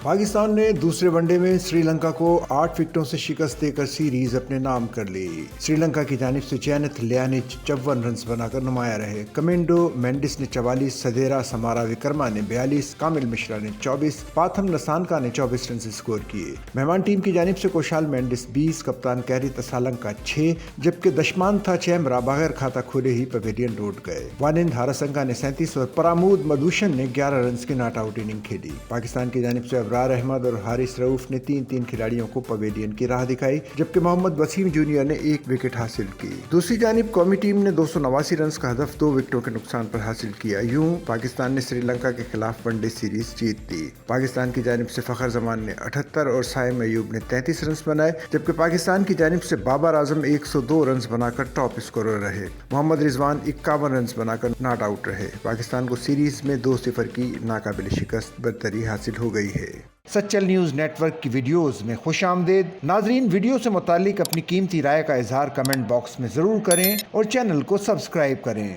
پاکستان نے دوسرے one day میں سری لنکا کو 8 وکٹوں سے شکست دے کر سیریز اپنے نام کر لی۔ سری لنکا کی جانب سے جینت لیا نے 54 رنز بنا کر نمایاں رہے۔ کمینڈو مینڈس نے 44، سدیرا سمارا وکرما نے 42، کامل مشرا نے 24، پاتھم نسانکا نے 24 رنز اسکور کیے۔ مہمان ٹیم کی جانب سے کوشال مینڈس 20، کپتان کیری تسالنکا 6، جبکہ دشمانتھا چیمرا بغیر کھاتا کھولے ہی پویلین لوٹ گئے۔ وانند ہاراسنگا نے 37 اور پرامود مدوشن نے 11 رنز کی ناٹ آؤٹ اننگ کھیلی۔ پاکستان کی جانب سے ابرار احمد اور حارث رؤف نے 3 کھلاڑیوں کو پویلین کی راہ دکھائی، جبکہ محمد وسیم جونیئر نے 1 وکٹ حاصل کی۔ دوسری جانب قومی ٹیم نے 289 رنز کا ہدف 2 وکٹوں کے نقصان پر حاصل کیا۔ یوں پاکستان نے سری لنکا کے خلاف ون ڈے سیریز جیت لی۔ پاکستان کی جانب سے فخر زمان نے 78 اور سائم ایوب نے 33 رنز بنائے، جبکہ پاکستان کی جانب سے بابر اعظم 102 رنز بنا کر ٹاپ اسکورر رہے۔ محمد رضوان 51 رنز بنا کر ناٹ آؤٹ رہے۔ پاکستان کو سیریز میں 2-0 کی ناقابل شکست برتری حاصل ہو گئی ہے۔ سچل نیوز نیٹ ورک کی ویڈیوز میں خوش آمدید۔ ناظرین، ویڈیو سے متعلق اپنی قیمتی رائے کا اظہار کمنٹ باکس میں ضرور کریں اور چینل کو سبسکرائب کریں۔